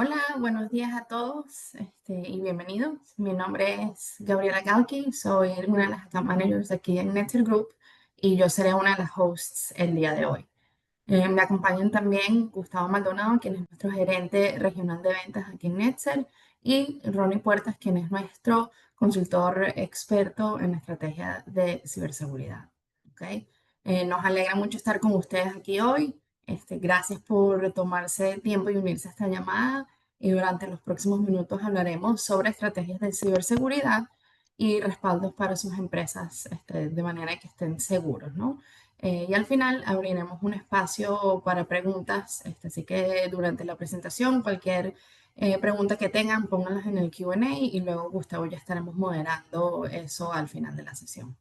Hola, buenos días a todos y bienvenidos. Mi nombre es Gabriela Galki, soy una de las account managers aquí en Netzer Group y yo seré una de las hosts el día de hoy. Me acompañan también Gustavo Maldonado, quien es nuestro gerente regional de ventas aquí en Netzer, y Ronnie Puertas, quien es nuestro consultor experto en estrategia de ciberseguridad. ¿Ok? Nos alegra mucho estar con ustedes aquí hoy. Gracias por tomarse tiempo y unirse a esta llamada. Y durante los próximos minutos hablaremos sobre estrategias de ciberseguridad y respaldos para sus empresas, de manera que estén seguros, ¿no? Y al final abriremos un espacio para preguntas, así que durante la presentación cualquier pregunta que tengan, pónganlas en el Q&A y luego Gustavo y yo estaremos moderando eso al final de la sesión.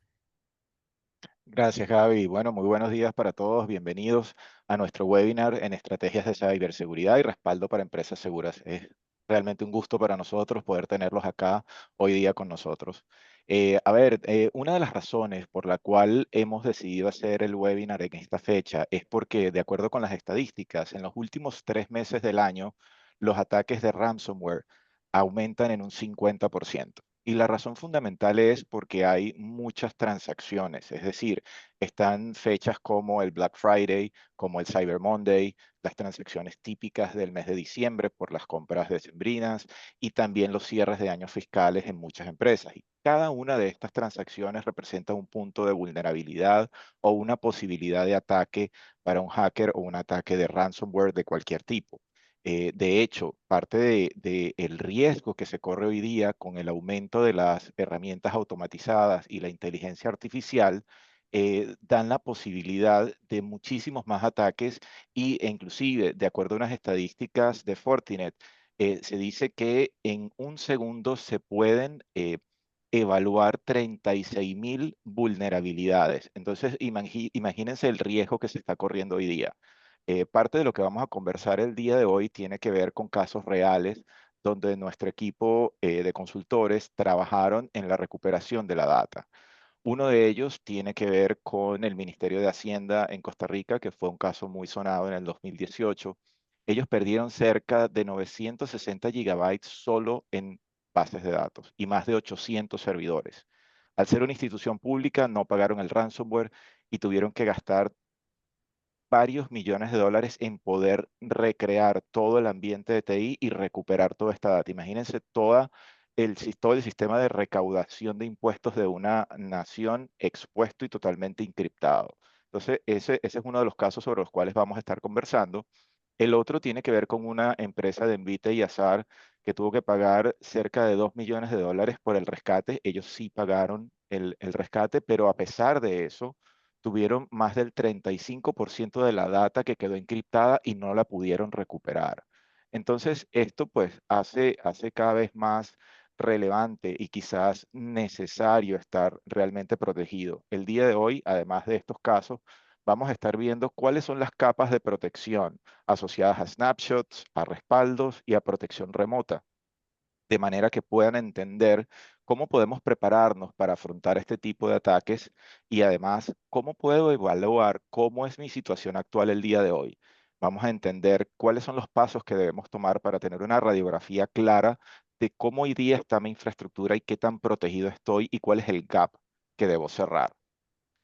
Gracias, Gaby. Bueno, muy buenos días para todos. Bienvenidos a nuestro webinar en estrategias de ciberseguridad y respaldo para empresas seguras. Es realmente un gusto para nosotros poder tenerlos acá hoy día con nosotros. Una de las razones por la cual hemos decidido hacer el webinar en esta fecha es porque, de acuerdo con las estadísticas, en los últimos 3 meses del año, los ataques de ransomware aumentan en un 50%. Y la razón fundamental es porque hay muchas transacciones, es decir, están fechas como el Black Friday, como el Cyber Monday, las transacciones típicas del mes de diciembre por las compras decembrinas y también los cierres de años fiscales en muchas empresas. Y cada una de estas transacciones representa un punto de vulnerabilidad o una posibilidad de ataque para un hacker o un ataque de ransomware de cualquier tipo. De hecho, parte de el riesgo que se corre hoy día con el aumento de las herramientas automatizadas y la inteligencia artificial dan la posibilidad de muchísimos más ataques e inclusive, de acuerdo a unas estadísticas de Fortinet, se dice que en un segundo se pueden evaluar 36.000 vulnerabilidades. Entonces, imagínense el riesgo que se está corriendo hoy día. Parte de lo que vamos a conversar el día de hoy tiene que ver con casos reales donde nuestro equipo de consultores trabajaron en la recuperación de la data. Uno de ellos tiene que ver con el Ministerio de Hacienda en Costa Rica, que fue un caso muy sonado en el 2018. Ellos perdieron cerca de 960 gigabytes solo en bases de datos y más de 800 servidores. Al ser una institución pública, no pagaron el ransomware y tuvieron que gastar varios millones de dólares en poder recrear todo el ambiente de TI y recuperar toda esta data. Imagínense todo el sistema de recaudación de impuestos de una nación expuesto y totalmente encriptado. Entonces, ese es uno de los casos sobre los cuales vamos a estar conversando. El otro tiene que ver con una empresa de envite y azar que tuvo que pagar cerca de 2 millones de dólares por el rescate. Ellos sí pagaron el rescate, pero a pesar de eso, tuvieron más del 35% de la data que quedó encriptada y no la pudieron recuperar. Entonces, esto pues hace cada vez más relevante y quizás necesario estar realmente protegido. El día de hoy, además de estos casos, vamos a estar viendo cuáles son las capas de protección asociadas a snapshots, a respaldos y a protección remota, de manera que puedan entender cómo podemos prepararnos para afrontar este tipo de ataques y además cómo puedo evaluar cómo es mi situación actual el día de hoy. Vamos a entender cuáles son los pasos que debemos tomar para tener una radiografía clara de cómo hoy día está mi infraestructura y qué tan protegido estoy y cuál es el gap que debo cerrar.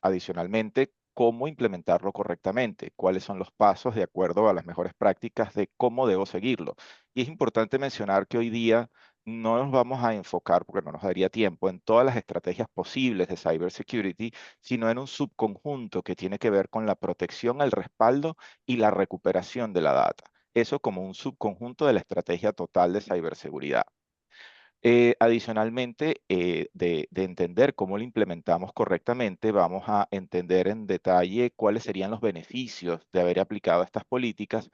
Adicionalmente, cómo implementarlo correctamente, cuáles son los pasos de acuerdo a las mejores prácticas de cómo debo seguirlo. Y es importante mencionar que hoy día no nos vamos a enfocar, porque no nos daría tiempo, en todas las estrategias posibles de cybersecurity, sino en un subconjunto que tiene que ver con la protección, el respaldo y la recuperación de la data. Eso como un subconjunto de la estrategia total de ciberseguridad. Adicionalmente, de entender cómo lo implementamos correctamente, vamos a entender en detalle cuáles serían los beneficios de haber aplicado estas políticas,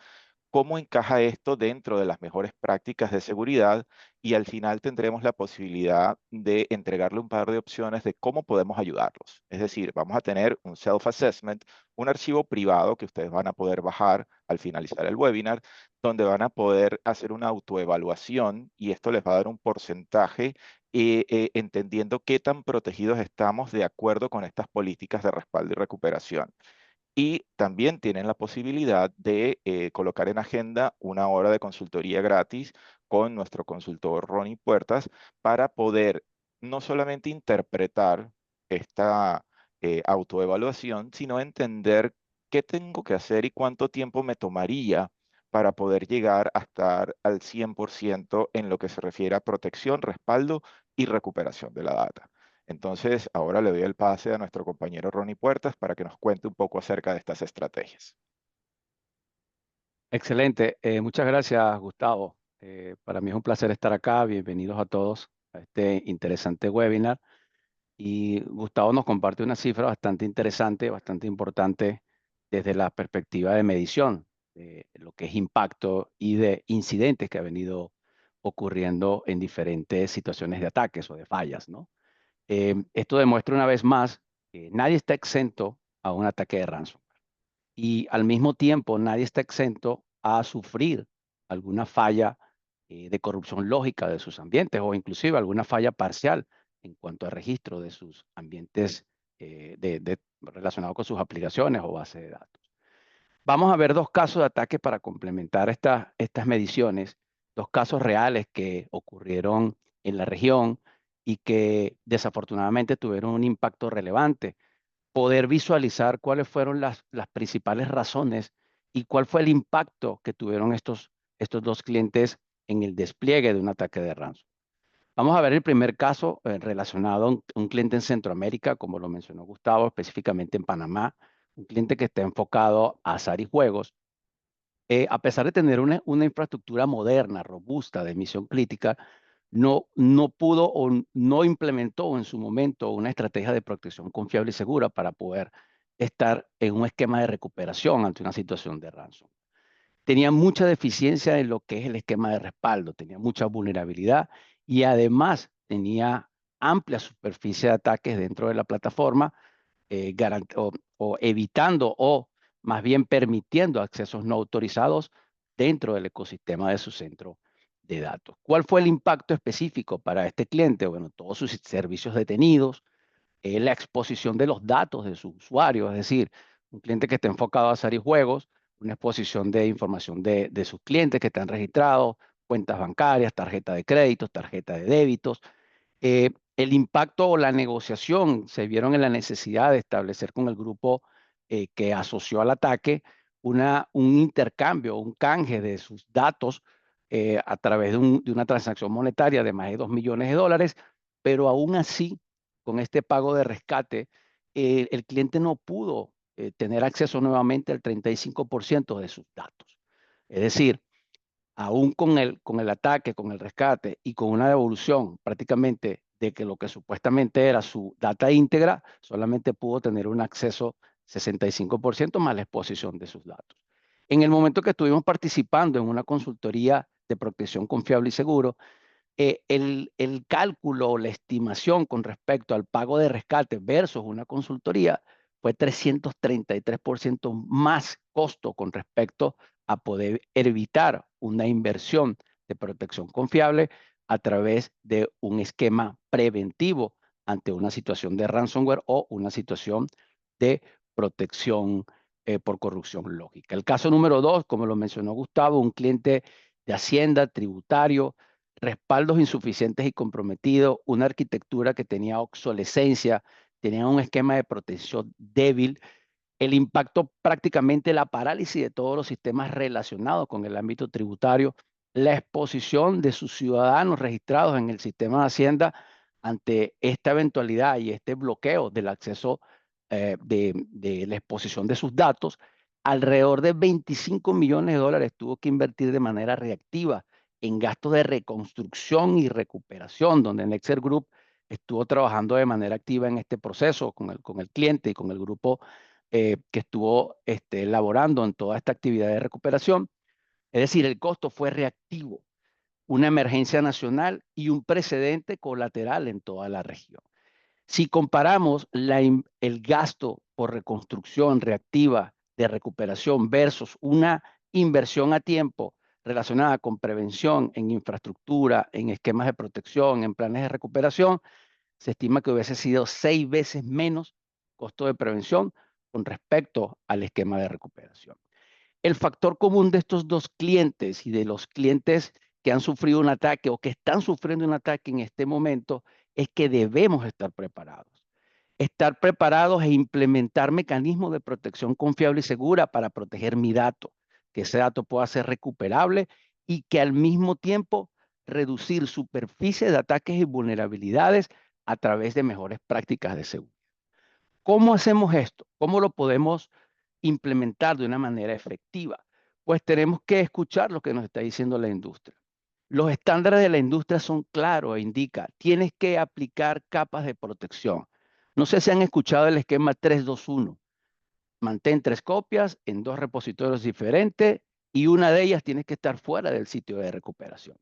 cómo encaja esto dentro de las mejores prácticas de seguridad y al final tendremos la posibilidad de entregarle un par de opciones de cómo podemos ayudarlos. Es decir, vamos a tener un self-assessment, un archivo privado que ustedes van a poder bajar al finalizar el webinar, donde van a poder hacer una autoevaluación y esto les va a dar un porcentaje entendiendo qué tan protegidos estamos de acuerdo con estas políticas de respaldo y recuperación. Y también tienen la posibilidad de colocar en agenda una hora de consultoría gratis con nuestro consultor Ronnie Puertas para poder no solamente interpretar esta autoevaluación, sino entender qué tengo que hacer y cuánto tiempo me tomaría para poder llegar a estar al 100% en lo que se refiere a protección, respaldo y recuperación de la data. Entonces, ahora le doy el pase a nuestro compañero Ronnie Puertas para que nos cuente un poco acerca de estas estrategias. Excelente. Muchas gracias, Gustavo. Para mí es un placer estar acá. Bienvenidos a todos a este interesante webinar. Y Gustavo nos comparte una cifra bastante interesante, bastante importante desde la perspectiva de medición, de lo que es impacto y de incidentes que ha venido ocurriendo en diferentes situaciones de ataques o de fallas, ¿no? Esto demuestra una vez más que nadie está exento a un ataque de ransomware. Y al mismo tiempo nadie está exento a sufrir alguna falla de corrupción lógica de sus ambientes o inclusive alguna falla parcial en cuanto al registro de sus ambientes relacionados con sus aplicaciones o bases de datos. Vamos a ver dos casos de ataque para complementar estas mediciones, dos casos reales que ocurrieron en la región y que desafortunadamente tuvieron un impacto relevante, poder visualizar cuáles fueron las principales razones y cuál fue el impacto que tuvieron estos dos clientes en el despliegue de un ataque de ransom. Vamos a ver el primer caso relacionado a un cliente en Centroamérica, como lo mencionó Gustavo, específicamente en Panamá, un cliente que está enfocado a azar y juegos. A pesar de tener una infraestructura moderna, robusta, de misión crítica, no pudo o no implementó en su momento una estrategia de protección confiable y segura para poder estar en un esquema de recuperación ante una situación de ransom. Tenía mucha deficiencia en lo que es el esquema de respaldo, tenía mucha vulnerabilidad y además tenía amplia superficie de ataques dentro de la plataforma, o evitando o más bien permitiendo accesos no autorizados dentro del ecosistema de su centro de datos. ¿Cuál fue el impacto específico para este cliente? Bueno, todos sus servicios detenidos, la exposición de los datos de su usuario, es decir, un cliente que está enfocado a hacer y juegos, una exposición de información de sus clientes que están registrados, cuentas bancarias, tarjeta de créditos, tarjeta de débitos. El impacto o la negociación se vieron en la necesidad de establecer con el grupo que asoció al ataque un intercambio, un canje de sus datos a través de una transacción monetaria de más de 2 millones de dólares, pero aún así, con este pago de rescate, el cliente no pudo tener acceso nuevamente al 35% de sus datos. Es decir, aún con el ataque, con el rescate y con una devolución prácticamente de que lo que supuestamente era su data íntegra, solamente pudo tener un acceso 65% más la exposición de sus datos. En el momento que estuvimos participando en una consultoría de protección confiable y seguro, el cálculo o la estimación con respecto al pago de rescate versus una consultoría fue 333% más costo con respecto a poder evitar una inversión de protección confiable a través de un esquema preventivo ante una situación de ransomware o una situación de protección por corrupción lógica. El caso número 2, como lo mencionó Gustavo, un cliente de Hacienda, tributario, respaldos insuficientes y comprometidos, una arquitectura que tenía obsolescencia, tenía un esquema de protección débil, el impacto prácticamente la parálisis de todos los sistemas relacionados con el ámbito tributario, la exposición de sus ciudadanos registrados en el sistema de Hacienda ante esta eventualidad y este bloqueo del acceso de la exposición de sus datos, alrededor de 25 millones de dólares tuvo que invertir de manera reactiva en gastos de reconstrucción y recuperación, donde Nexer Group estuvo trabajando de manera activa en este proceso con el cliente y con el grupo que estuvo elaborando en toda esta actividad de recuperación. Es decir, el costo fue reactivo, una emergencia nacional y un precedente colateral en toda la región. Si comparamos el gasto por reconstrucción reactiva de recuperación versus una inversión a tiempo relacionada con prevención en infraestructura, en esquemas de protección, en planes de recuperación, se estima que hubiese sido 6 veces menos costo de prevención con respecto al esquema de recuperación. El factor común de estos dos clientes y de los clientes que han sufrido un ataque o que están sufriendo un ataque en este momento es que debemos estar preparados. Estar preparados e implementar mecanismos de protección confiable y segura para proteger mi dato, que ese dato pueda ser recuperable y que al mismo tiempo reducir superficie de ataques y vulnerabilidades a través de mejores prácticas de seguridad. ¿Cómo hacemos esto? ¿Cómo lo podemos implementar de una manera efectiva? Pues tenemos que escuchar lo que nos está diciendo la industria. Los estándares de la industria son claros e indica, tienes que aplicar capas de protección. No sé si han escuchado el esquema 3-2-1. Mantén 3 copias en 2 repositorios diferentes y una de ellas tiene que estar fuera del sitio de recuperación.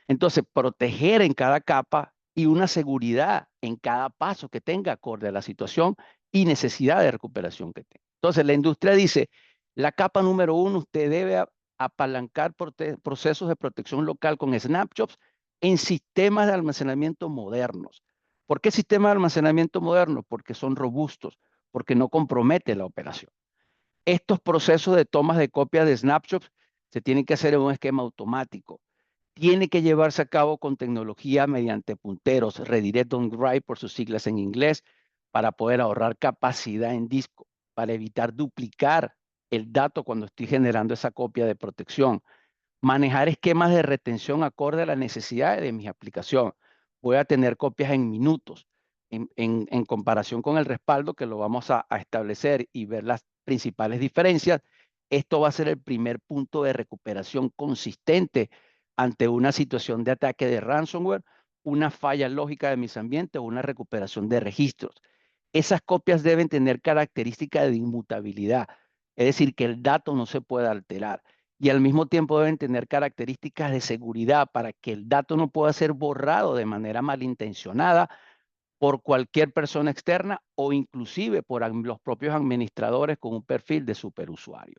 Entonces, proteger en cada capa y una seguridad en cada paso que tenga acorde a la situación y necesidad de recuperación que tenga. Entonces, la industria dice, la capa número 1, usted debe apalancar procesos de protección local con snapshots en sistemas de almacenamiento modernos. ¿Por qué sistemas de almacenamiento modernos? Porque son robustos, porque no compromete la operación. Estos procesos de tomas de copias de snapshots se tienen que hacer en un esquema automático. Tiene que llevarse a cabo con tecnología mediante punteros, Redirect on Write por sus siglas en inglés, para poder ahorrar capacidad en disco, para evitar duplicar el dato cuando estoy generando esa copia de protección. Manejar esquemas de retención acorde a las necesidades de mi aplicación. Voy a tener copias en minutos en comparación con el respaldo que lo vamos a establecer y ver las principales diferencias. Esto va a ser el primer punto de recuperación consistente ante una situación de ataque de ransomware, una falla lógica de mis ambientes o una recuperación de registros. Esas copias deben tener características de inmutabilidad, es decir, que el dato no se pueda alterar y al mismo tiempo deben tener características de seguridad para que el dato no pueda ser borrado de manera malintencionada por cualquier persona externa o inclusive por los propios administradores con un perfil de superusuario.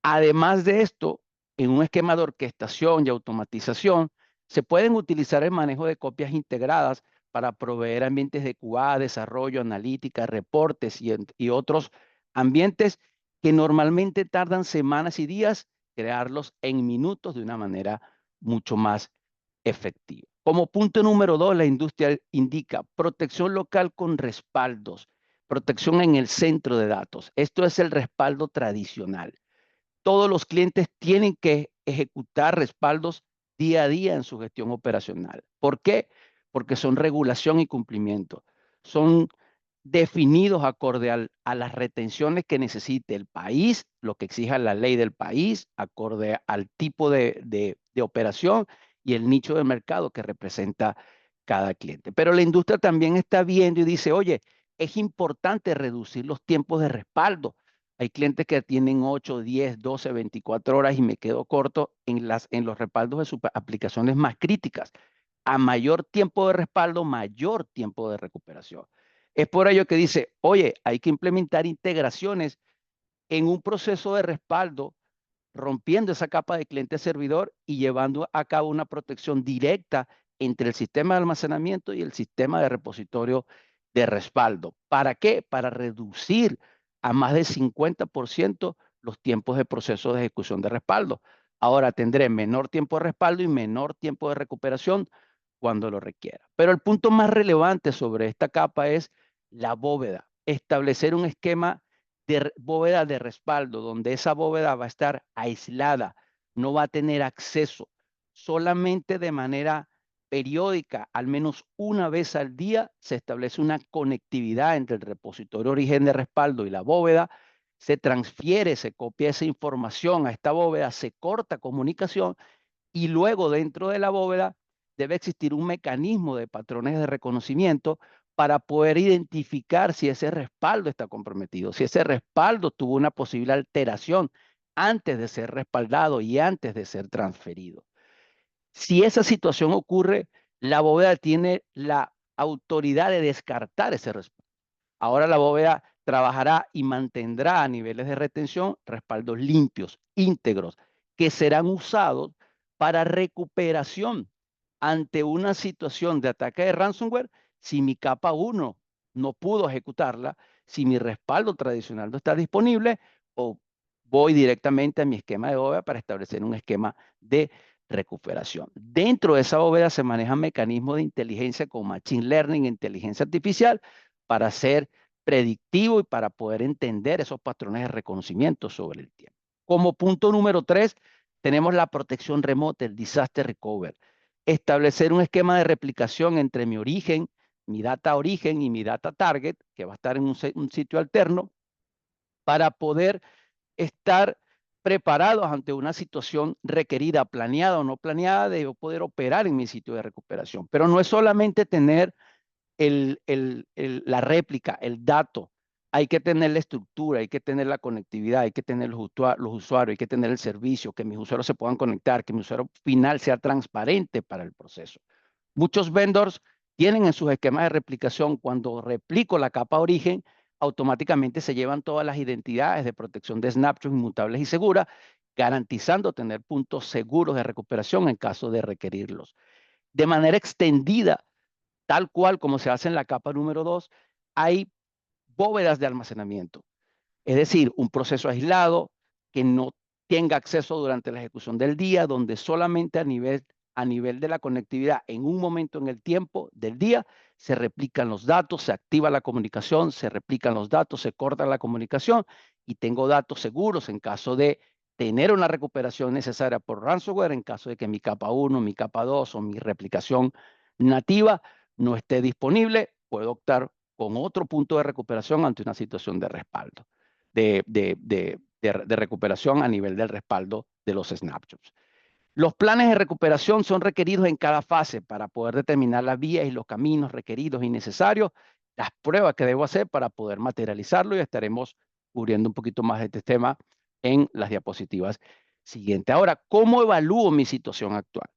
Además de esto, en un esquema de orquestación y automatización, se pueden utilizar el manejo de copias integradas para proveer ambientes de QA, desarrollo, analítica, reportes y otros ambientes que normalmente tardan semanas y días crearlos en minutos de una manera mucho más efectiva. Como punto número 2, la industria indica protección local con respaldos, protección en el centro de datos. Esto es el respaldo tradicional. Todos los clientes tienen que ejecutar respaldos día a día en su gestión operacional. ¿Por qué? Porque son regulación y cumplimiento. Son definidos acorde a las retenciones que necesite el país, lo que exija la ley del país, acorde al tipo de operación y el nicho de mercado que representa cada cliente. Pero la industria también está viendo y dice, oye, es importante reducir los tiempos de respaldo. Hay clientes que tienen 8, 10, 12, 24 horas y me quedo corto en los respaldos de sus aplicaciones más críticas. A mayor tiempo de respaldo, mayor tiempo de recuperación. Es por ello que dice, oye, hay que implementar integraciones en un proceso de respaldo, rompiendo esa capa de cliente-servidor y llevando a cabo una protección directa entre el sistema de almacenamiento y el sistema de repositorio de respaldo. ¿Para qué? Para reducir a más del 50% los tiempos de proceso de ejecución de respaldo. Ahora tendré menor tiempo de respaldo y menor tiempo de recuperación cuando lo requiera. Pero el punto más relevante sobre esta capa es la bóveda. Establecer un esquema de bóveda de respaldo, donde esa bóveda va a estar aislada, no va a tener acceso, solamente de manera periódica, al menos una vez al día, se establece una conectividad entre el repositorio origen de respaldo y la bóveda, se transfiere, se copia esa información a esta bóveda, se corta comunicación y luego dentro de la bóveda debe existir un mecanismo de patrones de reconocimiento para poder identificar si ese respaldo está comprometido, si ese respaldo tuvo una posible alteración antes de ser respaldado y antes de ser transferido. Si esa situación ocurre, la bóveda tiene la autoridad de descartar ese respaldo. Ahora la bóveda trabajará y mantendrá a niveles de retención respaldos limpios, íntegros, que serán usados para recuperación ante una situación de ataque de ransomware. Si mi capa 1 no pudo ejecutarla, si mi respaldo tradicional no está disponible, o voy directamente a mi esquema de bóveda para establecer un esquema de recuperación. Dentro de esa bóveda se manejan mecanismos de inteligencia con Machine Learning, inteligencia artificial, para ser predictivo y para poder entender esos patrones de reconocimiento sobre el tiempo. Como punto número 3, tenemos la protección remota, el Disaster Recovery. Establecer un esquema de replicación entre mi origen, mi data origen y mi data target, que va a estar en un sitio alterno, para poder estar preparados ante una situación requerida, planeada o no planeada, de poder operar en mi sitio de recuperación. Pero no es solamente tener la réplica, el dato. Hay que tener la estructura, hay que tener la conectividad, hay que tener los usuarios, hay que tener el servicio, que mis usuarios se puedan conectar, que mi usuario final sea transparente para el proceso. Muchos vendors tienen en sus esquemas de replicación, cuando replico la capa origen, automáticamente se llevan todas las identidades de protección de snapshots inmutables y seguras, garantizando tener puntos seguros de recuperación en caso de requerirlos. De manera extendida, tal cual como se hace en la capa número 2, hay bóvedas de almacenamiento. Es decir, un proceso aislado que no tenga acceso durante la ejecución del día, donde solamente a nivel de la conectividad, en un momento en el tiempo del día, se replican los datos, se activa la comunicación, se replican los datos, se corta la comunicación y tengo datos seguros en caso de tener una recuperación necesaria por ransomware, en caso de que mi capa 1, mi capa 2 o mi replicación nativa no esté disponible, puedo optar con otro punto de recuperación ante una situación de respaldo, de recuperación a nivel del respaldo de los snapshots. Los planes de recuperación son requeridos en cada fase para poder determinar las vías y los caminos requeridos y necesarios, las pruebas que debo hacer para poder materializarlo, y estaremos cubriendo un poquito más de este tema en las diapositivas siguientes. Ahora, ¿cómo evalúo mi situación actual?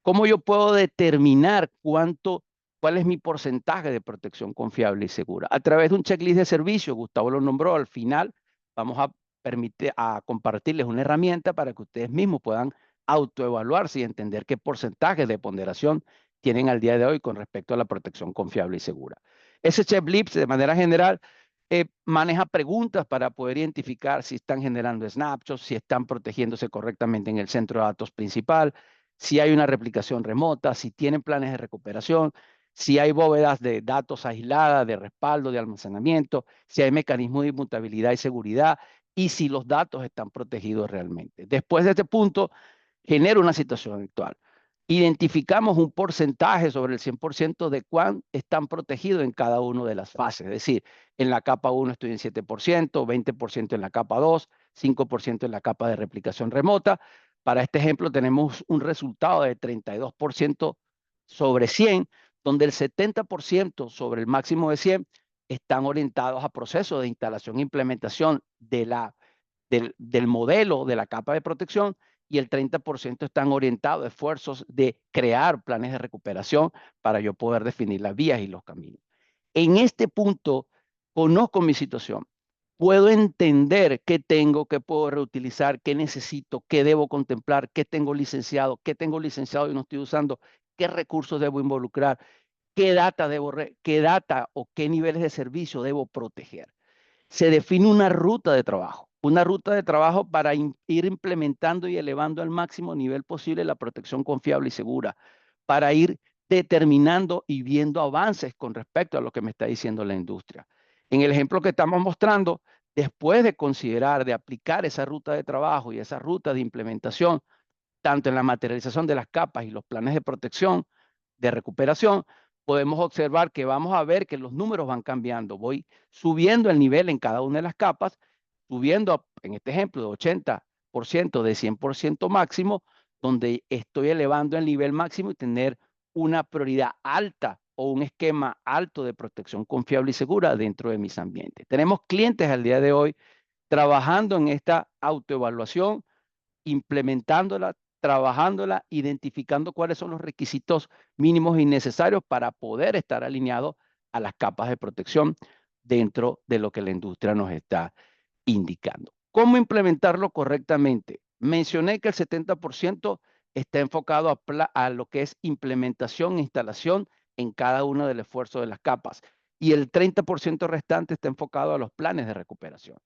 ¿Cómo yo puedo determinar cuál es mi porcentaje de protección confiable y segura? A través de un checklist de servicio, Gustavo lo nombró, al final vamos a compartirles una herramienta para que ustedes mismos puedan autoevaluarse y entender qué porcentaje de ponderación tienen al día de hoy con respecto a la protección confiable y segura. Ese checklist, de manera general, maneja preguntas para poder identificar si están generando snapshots, si están protegiéndose correctamente en el centro de datos principal, si hay una replicación remota, si tienen planes de recuperación, si hay bóvedas de datos aisladas, de respaldo, de almacenamiento, si hay mecanismos de inmutabilidad y seguridad, y si los datos están protegidos realmente. Después de este punto, genera una situación actual. Identificamos un porcentaje sobre el 100% de cuán están protegidos en cada una de las fases. Es decir, en la capa 1 estoy en 7%, 20% en la capa 2, 5% en la capa de replicación remota. Para este ejemplo tenemos un resultado de 32% sobre 100, donde el 70% sobre el máximo de 100 están orientados a procesos de instalación e implementación del modelo de la capa de protección, y el 30% están orientados a esfuerzos de crear planes de recuperación para yo poder definir las vías y los caminos. En este punto, conozco mi situación. Puedo entender qué tengo, qué puedo reutilizar, qué necesito, qué debo contemplar, qué tengo licenciado y no estoy usando, qué recursos debo involucrar, qué data o qué niveles de servicio debo proteger. Se define una ruta de trabajo para ir implementando y elevando al máximo nivel posible la protección confiable y segura, para ir determinando y viendo avances con respecto a lo que me está diciendo la industria. En el ejemplo que estamos mostrando, después de considerar, de aplicar esa ruta de trabajo y esa ruta de implementación, tanto en la materialización de las capas y los planes de protección, de recuperación, podemos observar que vamos a ver que los números van cambiando. Voy subiendo el nivel en cada una de las capas, subiendo, en este ejemplo, de 80%, de 100% máximo, donde estoy elevando el nivel máximo y tener una prioridad alta o un esquema alto de protección confiable y segura dentro de mis ambientes. Tenemos clientes al día de hoy trabajando en esta autoevaluación, implementándola, trabajándola, identificando cuáles son los requisitos mínimos y necesarios para poder estar alineado a las capas de protección dentro de lo que la industria nos está indicando. ¿Cómo implementarlo correctamente? Mencioné que el 70% está enfocado a lo que es implementación e instalación en cada uno del esfuerzo de las capas. y el 30% restante está enfocado a los planes de recuperación.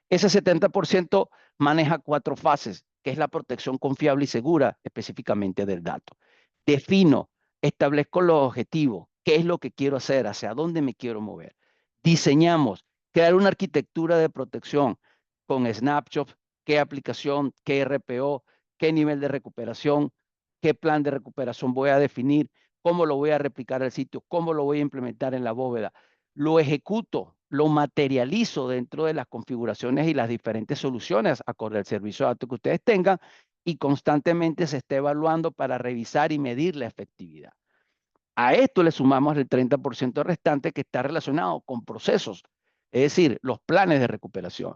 Ese 70% maneja 4 fases, que es la protección confiable y segura específicamente del dato. Defino, establezco los objetivos, qué es lo que quiero hacer, hacia dónde me quiero mover. Diseñamos, crear una arquitectura de protección con snapshots, qué aplicación, qué RPO, qué nivel de recuperación, qué plan de recuperación voy a definir, cómo lo voy a replicar al sitio, cómo lo voy a implementar en la bóveda. Lo ejecuto, lo materializo dentro de las configuraciones y las diferentes soluciones acorde al servicio de datos que ustedes tengan y constantemente se está evaluando para revisar y medir la efectividad. A esto le sumamos el 30% restante que está relacionado con procesos, es decir, los planes de recuperación.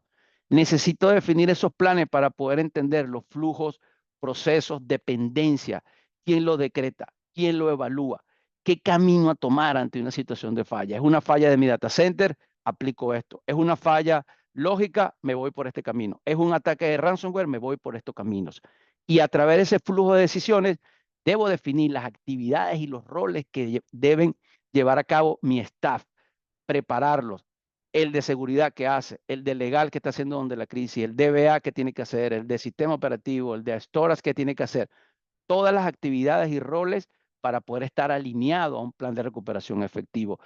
Necesito definir esos planes para poder entender los flujos, procesos, dependencia, quién lo decreta, quién lo evalúa, qué camino a tomar ante una situación de falla. ¿Es una falla de mi data center? Aplico esto. ¿Es una falla lógica? Me voy por este camino. ¿Es un ataque de ransomware? Me voy por estos caminos. Y a través de ese flujo de decisiones, debo definir las actividades y los roles que deben llevar a cabo mi staff, prepararlos, el de seguridad que hace, el de legal que está haciendo donde la crisis, el DBA que tiene que hacer, el de sistema operativo, el de storage que tiene que hacer, todas las actividades y roles para poder estar alineado a un plan de recuperación efectivo.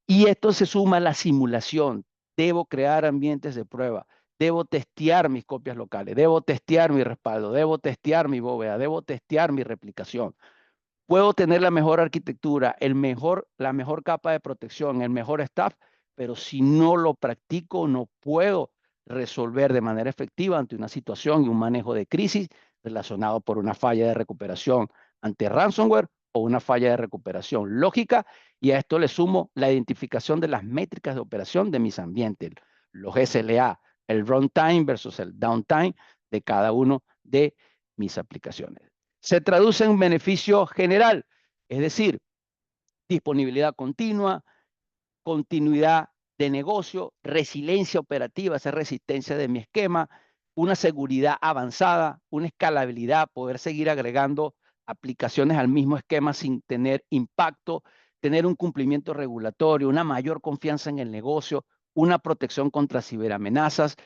Y esto se suma a la simulación. Debo crear ambientes de prueba. Debo testear mis copias locales. Debo testear mi respaldo. Debo testear mi bóveda. Debo testear mi replicación. Puedo tener la mejor arquitectura, la mejor capa de protección, el mejor staff, pero si no lo practico, no puedo resolver de manera efectiva ante una situación y un manejo de crisis relacionado por una falla de recuperación ante ransomware o una falla de recuperación lógica. Y a esto le sumo la identificación de las métricas de operación de mis ambientes, los SLA, el runtime versus el downtime de cada uno de mis aplicaciones. Se traduce en beneficio general, es decir, disponibilidad continua, continuidad de negocio, resiliencia operativa, esa resistencia de mi esquema, una seguridad avanzada, una escalabilidad, poder seguir agregando aplicaciones al mismo esquema sin tener impacto, tener un cumplimiento regulatorio, una mayor confianza en el negocio, una protección contra ciberamenazas.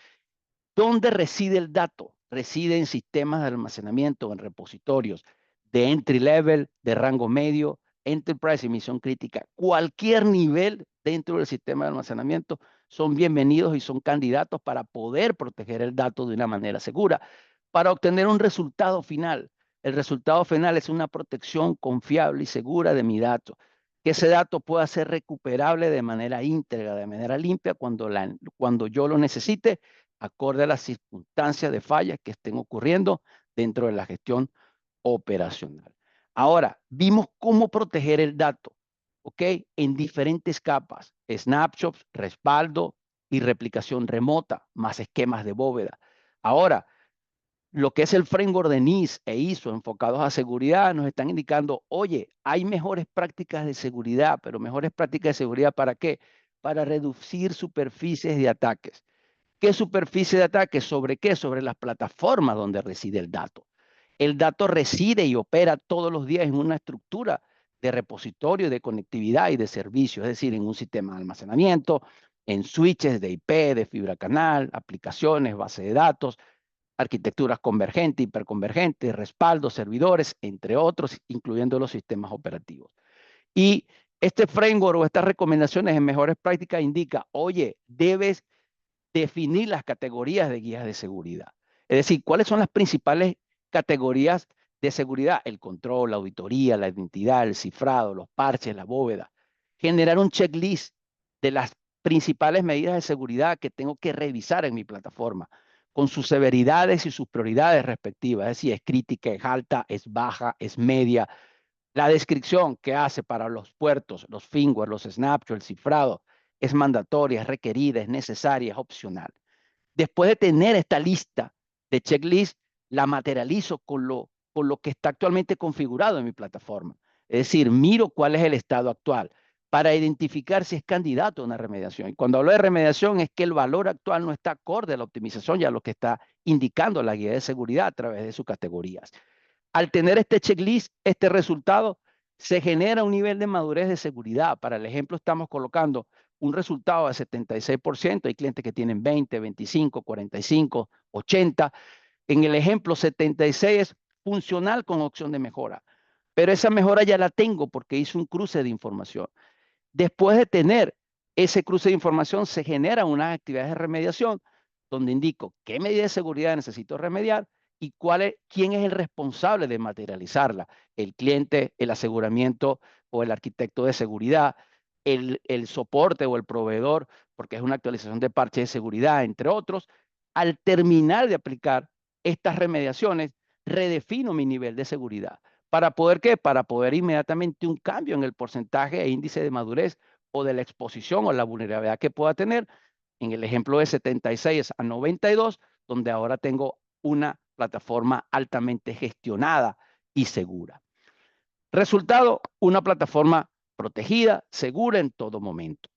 ¿Dónde reside el dato? Reside en sistemas de almacenamiento, en repositorios de entry level, de rango medio, enterprise y misión crítica. Cualquier nivel dentro del sistema de almacenamiento son bienvenidos y son candidatos para poder proteger el dato de una manera segura, para obtener un resultado final. El resultado final es una protección confiable y segura de mi dato, que ese dato pueda ser recuperable de manera íntegra, de manera limpia cuando yo lo necesite, acorde a las circunstancias de fallas que estén ocurriendo dentro de la gestión operacional. Ahora, vimos cómo proteger el dato, ¿ok? En diferentes capas, snapshots, respaldo y replicación remota, más esquemas de bóveda. Ahora, lo que es el framework de NIST e ISO enfocados a seguridad nos están indicando, oye, hay mejores prácticas de seguridad, pero mejores prácticas de seguridad ¿para qué? Para reducir superficies de ataques. ¿Qué superficie de ataque? ¿Sobre qué? Sobre las plataformas donde reside el dato. El dato reside y opera todos los días en una estructura de repositorio, de conectividad y de servicio, es decir, en un sistema de almacenamiento, en switches de IP, de fibra canal, aplicaciones, base de datos, arquitecturas convergentes, hiperconvergentes, respaldos, servidores, entre otros, incluyendo los sistemas operativos. Y este framework o estas recomendaciones en mejores prácticas indica, oye, debes definir las categorías de guías de seguridad. Es decir, ¿cuáles son las principales categorías de seguridad? El control, la auditoría, la identidad, el cifrado, los parches, la bóveda. Generar un checklist de las principales medidas de seguridad que tengo que revisar en mi plataforma, con sus severidades y sus prioridades respectivas. Es decir, es crítica, es alta, es baja, es media. La descripción que hace para los puertos, los firmware, los snapshots, el cifrado, es mandatoria, es requerida, es necesaria, es opcional. Después de tener esta lista de checklist, la materializo con lo que está actualmente configurado en mi plataforma. Es decir, miro cuál es el estado actual para identificar si es candidato a una remediación. Y cuando hablo de remediación es que el valor actual no está acorde a la optimización y a lo que está indicando la guía de seguridad a través de sus categorías. Al tener este checklist, este resultado, se genera un nivel de madurez de seguridad. Para el ejemplo, estamos colocando un resultado de 76%. Hay clientes que tienen 20, 25, 45, 80. En el ejemplo, 76 es funcional con opción de mejora. Pero esa mejora ya la tengo porque hice un cruce de información. Después de tener ese cruce de información, se generan unas actividades de remediación donde indico qué medida de seguridad necesito remediar y quién es el responsable de materializarla. El cliente, el aseguramiento o el arquitecto de seguridad, el soporte o el proveedor, porque es una actualización de parche de seguridad, entre otros. Al terminar de aplicar estas remediaciones, redefino mi nivel de seguridad. ¿Para poder qué? Para poder inmediatamente un cambio en el porcentaje e índice de madurez o de la exposición o la vulnerabilidad que pueda tener. En el ejemplo de 76 a 92, donde ahora tengo una plataforma altamente gestionada y segura. Resultado, una plataforma protegida, segura en todo momento.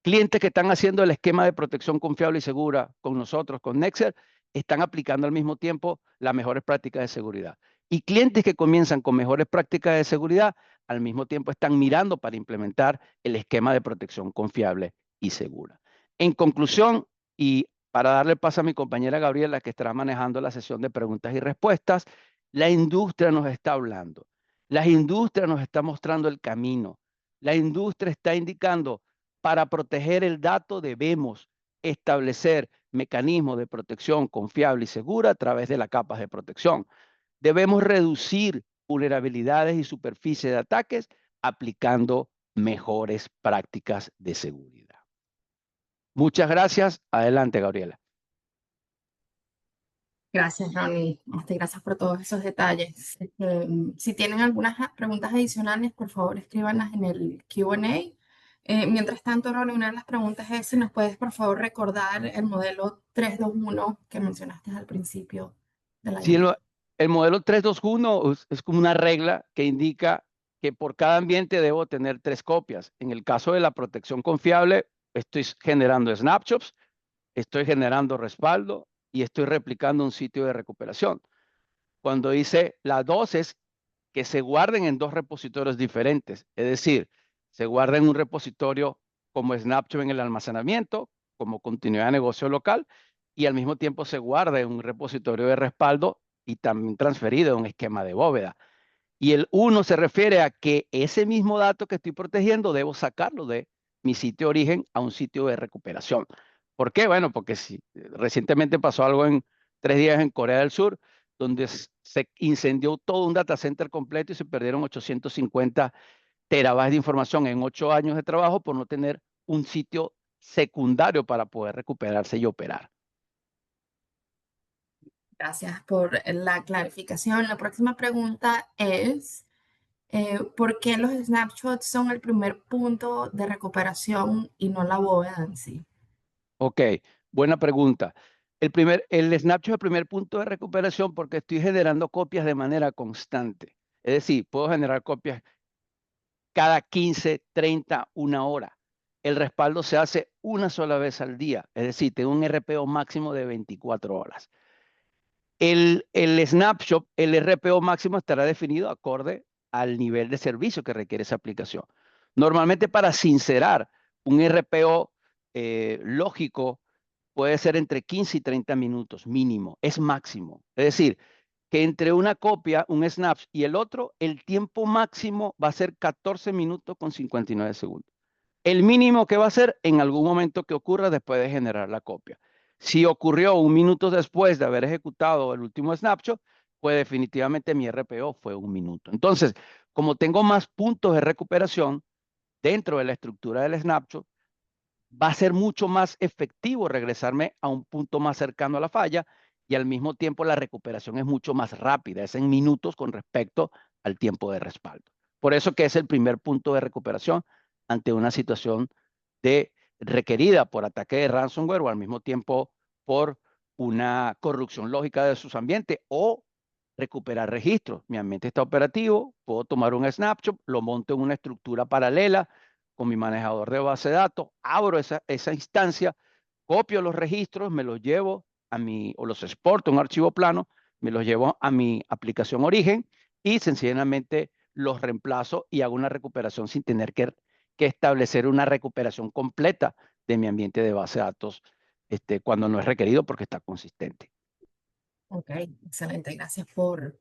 Clientes que están haciendo el esquema de protección confiable y segura con nosotros, con Nexer, están aplicando al mismo tiempo las mejores prácticas de seguridad. Y clientes que comienzan con mejores prácticas de seguridad, al mismo tiempo están mirando para implementar el esquema de protección confiable y segura. En conclusión, y para darle paso a mi compañera Gabriela, que estará manejando la sesión de preguntas y respuestas, la industria nos está hablando. La industria nos está mostrando el camino. La industria está indicando: para proteger el dato debemos establecer mecanismos de protección confiable y segura a través de las capas de protección. Debemos reducir vulnerabilidades y superficie de ataques aplicando mejores prácticas de seguridad. Muchas gracias. Adelante, Gabriela. Gracias, Ronnie. Gracias por todos esos detalles. Si tienen algunas preguntas adicionales, por favor, escríbanlas en el Q&A. Mientras tanto, Ronnie, una de las preguntas es si nos puedes, por favor, recordar el modelo 321 que mencionaste al principio de la Sí, llamada. el modelo 321 es como una regla que indica que por cada ambiente debo tener 3 copias. En el caso de la protección confiable, estoy generando snapshots, estoy generando respaldo y estoy replicando un sitio de recuperación. Cuando dice la 2 es que se guarden en 2 repositorios diferentes, es decir, se guarda en un repositorio como snapshot en el almacenamiento, como continuidad de negocio local, y al mismo tiempo se guarda en un repositorio de respaldo y también transferido en un esquema de bóveda. Y el 1 se refiere a que ese mismo dato que estoy protegiendo debo sacarlo de mi sitio de origen a un sitio de recuperación. ¿Por qué? Bueno, porque recientemente pasó algo en 3 días en Corea del Sur, donde se incendió todo un data center completo y se perdieron 850 terabytes de información en 8 años de trabajo por no tener un sitio secundario para poder recuperarse y operar. Gracias por la clarificación. La próxima pregunta es, ¿por qué los snapshots son el primer punto de recuperación y no la bóveda en sí? Ok, buena pregunta. El snapshot es el primer punto de recuperación porque estoy generando copias de manera constante. Es decir, puedo generar copias cada 15, 30, 1 hora. El respaldo se hace una sola vez al día. Es decir, tengo un RPO máximo de 24 horas. El snapshot, el RPO máximo estará definido acorde al nivel de servicio que requiere esa aplicación. Normalmente para sincerar un RPO lógico puede ser entre 15 y 30 minutos mínimo, es máximo. Es decir, que entre una copia, un snap y el otro, el tiempo máximo va a ser 14 minutos con 59 segundos. El mínimo que va a ser en algún momento que ocurra después de generar la copia. Si ocurrió 1 minuto después de haber ejecutado el último snapshot, pues definitivamente mi RPO fue 1 minuto. Entonces, como tengo más puntos de recuperación dentro de la estructura del snapshot, va a ser mucho más efectivo regresarme a un punto más cercano a la falla y al mismo tiempo la recuperación es mucho más rápida, es en minutos con respecto al tiempo de respaldo. Por eso que es el primer punto de recuperación ante una situación requerida por ataque de ransomware o al mismo tiempo por una corrupción lógica de sus ambientes o recuperar registros. Mi ambiente está operativo, puedo tomar un snapshot, lo monto en una estructura paralela con mi manejador de base de datos, abro esa instancia, copio los registros, me los llevo o los exporto en un archivo plano, me los llevo a mi aplicación origen y sencillamente los reemplazo y hago una recuperación sin tener que que establecer una recuperación completa de mi ambiente de base de datos cuando no es requerido porque está consistente. Ok, excelente. Gracias por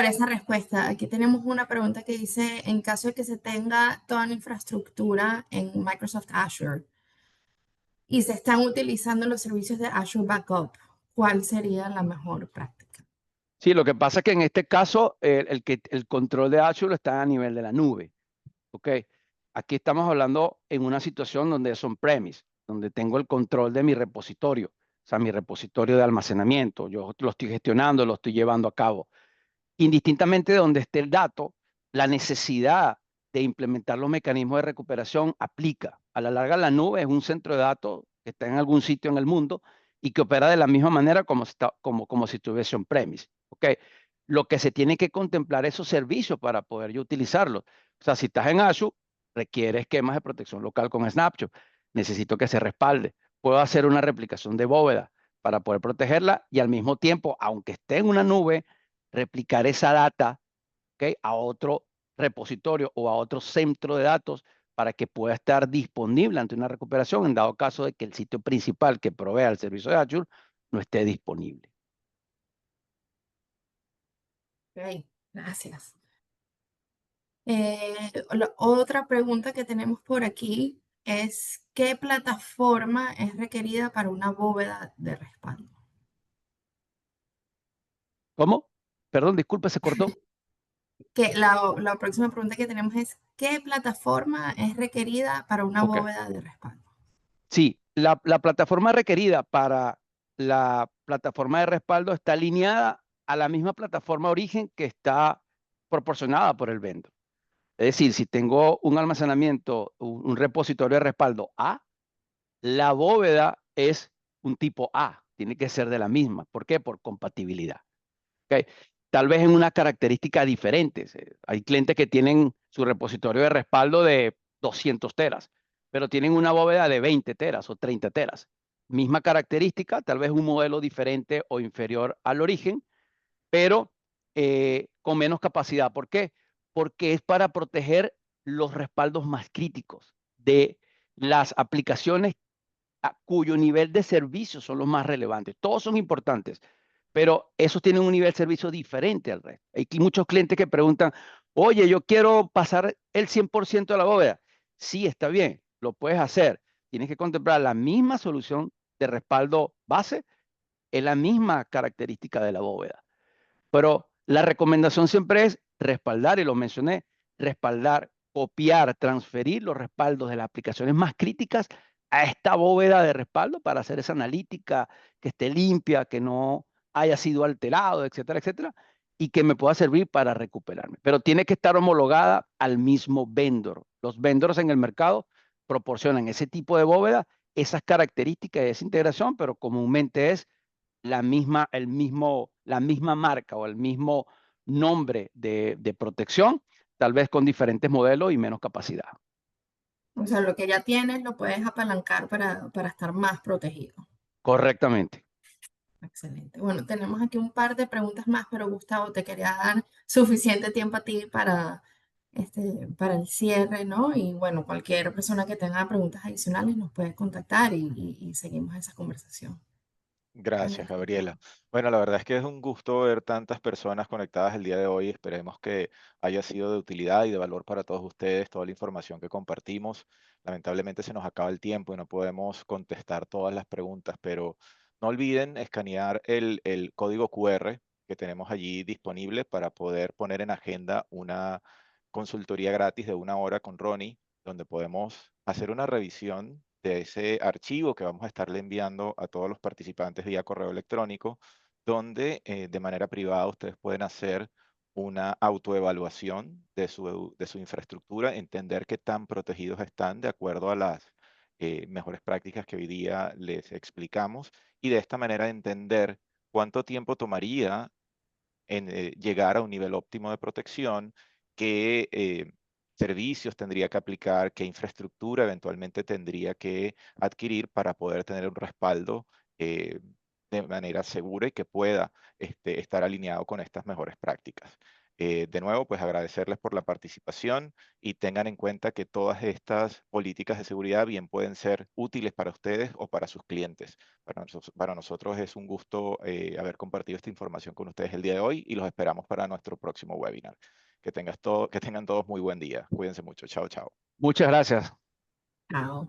esa respuesta. Aquí tenemos una pregunta que dice, en caso de que se tenga toda la infraestructura en Microsoft Azure y se están utilizando los servicios de Azure Backup, ¿cuál sería la mejor práctica? Sí, lo que pasa es que en este caso el control de Azure está a nivel de la nube. ¿Ok? Aquí estamos hablando en una situación donde es on-premise, donde tengo el control de mi repositorio, o sea, mi repositorio de almacenamiento. Yo lo estoy gestionando, lo estoy llevando a cabo. Indistintamente de donde esté el dato, la necesidad de implementar los mecanismos de recuperación aplica. A la larga, la nube es un centro de datos que está en algún sitio en el mundo y que opera de la misma manera como si estuviese on-premise. ¿Ok? Lo que se tiene que contemplar es esos servicios para poder yo utilizarlos. O sea, si estás en Azure, requiere esquemas de protección local con Snapshot. Necesito que se respalde. Puedo hacer una replicación de bóveda para poder protegerla y al mismo tiempo, aunque esté en una nube, replicar esa data, ¿okay?, a otro repositorio o a otro centro de datos para que pueda estar disponible ante una recuperación en dado caso de que el sitio principal que provea el servicio de Azure no esté disponible. Ok, gracias. Otra pregunta que tenemos por aquí es, ¿qué plataforma es requerida para una bóveda de respaldo? ¿Cómo? Perdón, disculpe, se cortó. La próxima pregunta que tenemos es, ¿qué plataforma es requerida para una Ok. bóveda de respaldo? Sí, la plataforma requerida para la plataforma de respaldo está alineada a la misma plataforma origen que está proporcionada por el vendor. Es decir, si tengo un almacenamiento, un repositorio de respaldo A, la bóveda es un tipo A, tiene que ser de la misma. ¿Por qué? Por compatibilidad. ¿Okay? Tal vez en unas características diferentes. Hay clientes que tienen su repositorio de respaldo de 200 teras, pero tienen una bóveda de 20 teras o 30 teras. Misma característica, tal vez un modelo diferente o inferior al origen, pero con menos capacidad. ¿Por qué? Porque es para proteger los respaldos más críticos de las aplicaciones cuyo nivel de servicio son los más relevantes. Todos son importantes, pero esos tienen un nivel de servicio diferente al resto. Hay muchos clientes que preguntan, oye, yo quiero pasar el 100% de la bóveda. Sí, está bien, lo puedes hacer. Tienes que contemplar la misma solución de respaldo base, es la misma característica de la bóveda. Pero la recomendación siempre es respaldar, y lo mencioné, respaldar, copiar, transferir los respaldos de las aplicaciones más críticas a esta bóveda de respaldo para hacer esa analítica que esté limpia, que no haya sido alterado, etcétera, etcétera, y que me pueda servir para recuperarme. Pero tiene que estar homologada al mismo vendor. Los vendors en el mercado proporcionan ese tipo de bóveda, esas características de esa integración, pero comúnmente es la misma marca o el mismo nombre de protección, tal vez con diferentes modelos y menos capacidad. O sea, lo que ya tienes lo puedes apalancar para estar más protegido. Correctamente. Excelente. Bueno, tenemos aquí un par de preguntas más, pero Gustavo, te quería dar suficiente tiempo a ti para el cierre, ¿no? Y bueno, cualquier persona que tenga preguntas adicionales nos puede contactar y seguimos esa conversación. Gracias, Adelante, Gustavo. Gabriela. Bueno, la verdad es que es un gusto ver tantas personas conectadas el día de hoy. Esperemos que haya sido de utilidad y de valor para todos ustedes toda la información que compartimos. Lamentablemente se nos acaba el tiempo y no podemos contestar todas las preguntas, pero no olviden escanear el código QR que tenemos allí disponible para poder poner en agenda una consultoría gratis de 1 hora con Ronnie, donde podemos hacer una revisión de ese archivo que vamos a estarle enviando a todos los participantes vía correo electrónico, donde de manera privada ustedes pueden hacer una autoevaluación de su infraestructura, entender qué tan protegidos están de acuerdo a las mejores prácticas que hoy día les explicamos y de esta manera entender cuánto tiempo tomaría en llegar a un nivel óptimo de protección, qué servicios tendría que aplicar, qué infraestructura eventualmente tendría que adquirir para poder tener un respaldo de manera segura y que pueda estar alineado con estas mejores prácticas. De nuevo, pues agradecerles por la participación y tengan en cuenta que todas estas políticas de seguridad bien pueden ser útiles para ustedes o para sus clientes. Para nosotros es un gusto haber compartido esta información con ustedes el día de hoy y los esperamos para nuestro próximo webinar. Que tengan todos muy buen día. Cuídense mucho. Chao, chao. Muchas gracias. Chao.